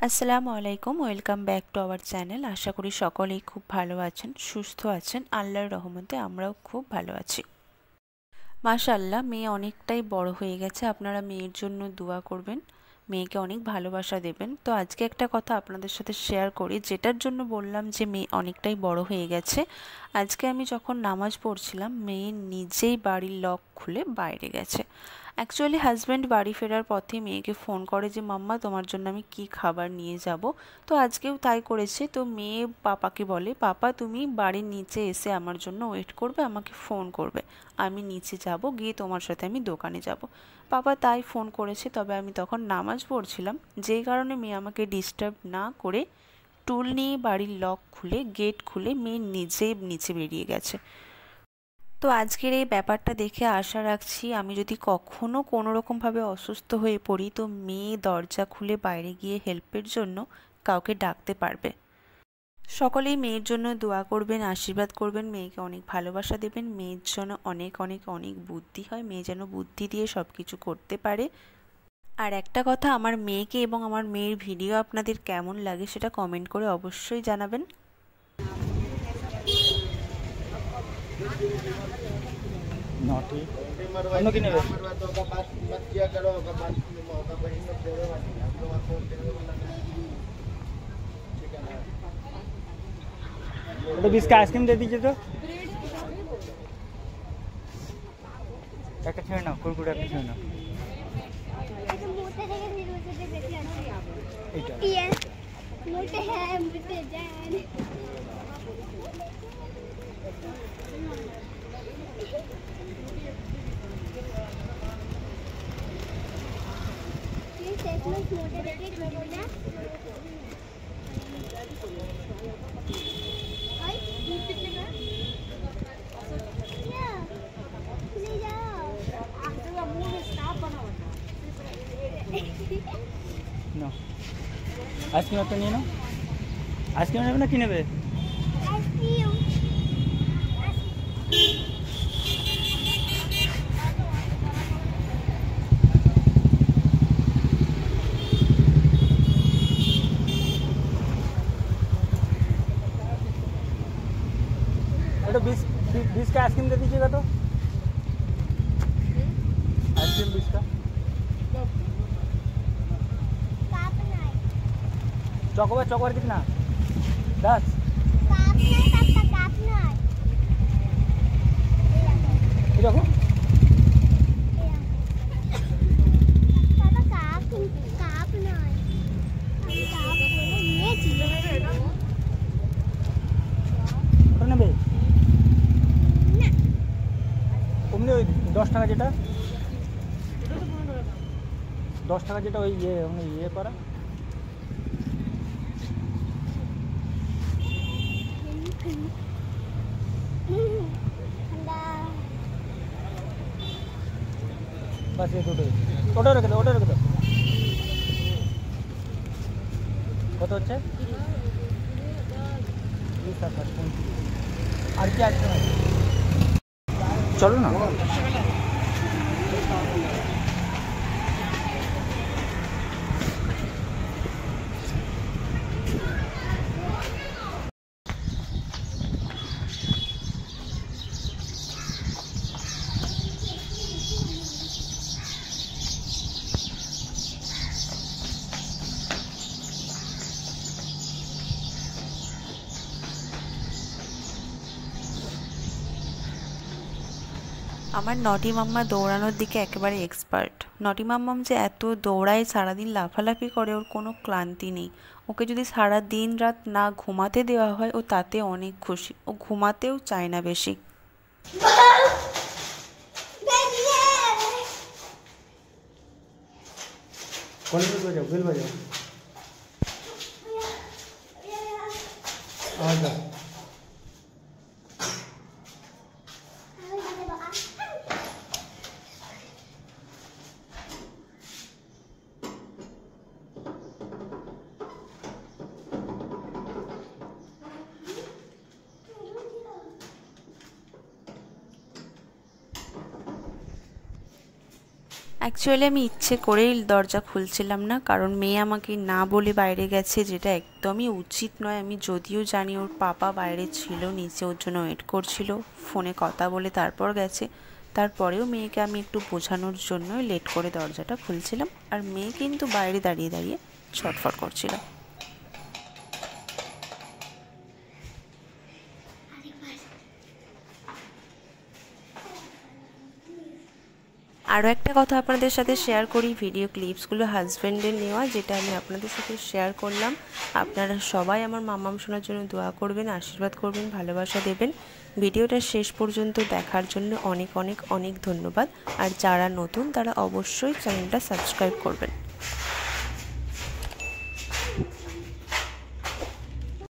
আসসালামু আলাইকুম, welcome back to our channel. আশা করি সকলেই খুব ভালো আছেন, সুস্থ আছেন। আল্লাহর রহমতে আমরাও খুব ভালো আছি। মাশাআল্লাহ, মেয়ে অনেকটাই বড় হয়ে গেছে। আপনারা মেয়ের জন্য দোয়া করবেন, মেয়েকে অনেক ভালোবাসা দেবেন। তো আজকে একটা কথা আপনাদের সাথে শেয়ার করি, যেটার জন্য বললাম যে মেয়ে অনেকটাই বড় হয়ে গেছে। আজকে আমি যখন নামাজ পড়ছিলাম, মেয়ে নিজেই বাড়ির লক খুলে বাইরে গেছে। অ্যাকচুয়ালি হাজব্যান্ড বাড়ি ফেরার পথে মেয়েকে ফোন করে যে মাম্মা তোমার জন্য আমি কি খাবার নিয়ে যাব। তো আজকেও তাই করেছে। তো মেয়ে পাপাকে বলে, পাপা তুমি বাড়ির নিচে এসে আমার জন্য ওয়েট করবে, আমাকে ফোন করবে, আমি নিচে যাব, গিয়ে তোমার সাথে আমি দোকানে যাব। পাপা তাই ফোন করেছে। তবে আমি তখন নামাজ পড়ছিলাম, যেই কারণে মেয়ে আমাকে ডিস্টার্ব না করে টুল নিয়ে বাড়ির লক খুলে গেট খুলে মেয়ে নিজেই নিচে বেরিয়ে গেছে। তো আজকের এই ব্যাপারটা দেখে আশা রাখছি আমি যদি কখনো কোনো রকমভাবে অসুস্থ হয়ে পড়ি, তো মেয়ে দরজা খুলে বাইরে গিয়ে হেল্পের জন্য কাউকে ডাকতে পারবে। সকলেই মেয়ের জন্য দোয়া করবেন, আশীর্বাদ করবেন, মেয়েকে অনেক ভালোবাসা দেবেন, মেয়ের জন্য অনেক অনেক অনেক বুদ্ধি হয়, মেয়ে যেন বুদ্ধি দিয়ে সব কিছু করতে পারে। আর একটা কথা, আমার মেয়েকে এবং আমার মেয়ের ভিডিও আপনাদের কেমন লাগে সেটা কমেন্ট করে অবশ্যই জানাবেন। নটি অন্য কি নেবে? तो 20 का आइसक्रीम दे दीजिए। तो একটা ছেড়ে নাও, কুরকুরে একটা ছেড়ে নাও। এইটা মোটে হ্যাঁ মোটে জান ये सेगमेंट मोटे देखिए वीडियो ना भाई दूध कितने का या ले जाओ आप तो मुंह में स्टाफ बना हुआ नो आइसक्रीम একটা নিয়ে নাও। আইসক্রিম নেবে না কি নেবে? আইসক্রিম। तो 20 का आइसक्रीम दे दीजिएगा। तो आइसक्रीम 20 का। चॉकबार कितना? 10। देखो নেবে অমনি ওই 10 টাকা যেটা 10 টাকা যেটা ওই ইয়ে করা बस ये দুটোই। ওটা রেখে দাও, ওটা রেখে দাও। কত হচ্ছে? 20 টাকা। আর কি আছে? চলো না। আমার নটি মাম্মা দৌড়ানোর দিকে একেবারে এক্সপার্ট। নটি মাম্মাম যে এত দৌড়ায়, সারাদিন লাফালাফি করে, ওর কোনো ক্লান্তি নেই। ওকে যদি সারা দিন রাত না ঘুমাতে দেওয়া হয়, ও তাতে অনেক খুশি। ও ঘুমাতেও চায় না বেশি। बेल बजाओ। आवाज दो। অ্যাকচুয়ালি আমি ইচ্ছে করেই দরজা খুলছিলাম না, কারণ মেয়ে আমাকে না বলে বাইরে গেছে, যেটা একদমই উচিত নয়। আমি যদিও জানি ওর পাপা বাইরে ছিল, নিচে ওর জন্য ওয়েট করছিল, ফোনে কথা বলে তারপর গেছে, তারপরেও মেয়েকে আমি একটু বোঝানোর জন্য লেট করে দরজাটা খুলছিলাম, আর মেয়ে কিন্তু বাইরে দাঁড়িয়ে দাঁড়িয়ে ছটফট করছিল। আরও একটা কথা আপনাদের সাথে শেয়ার করি, ভিডিও ক্লিপসগুলো হাজব্যান্ডের নেওয়া, যেটা আমি আপনাদের সাথে শেয়ার করলাম। আপনারা সবাই আমার মাম্মাম শোনার জন্য দোয়া করবেন, আশীর্বাদ করবেন, ভালোবাসা দেবেন। ভিডিওটা শেষ পর্যন্ত দেখার জন্য অনেক অনেক অনেক ধন্যবাদ। আর যারা নতুন তারা অবশ্যই চ্যানেলটা সাবস্ক্রাইব করবেন।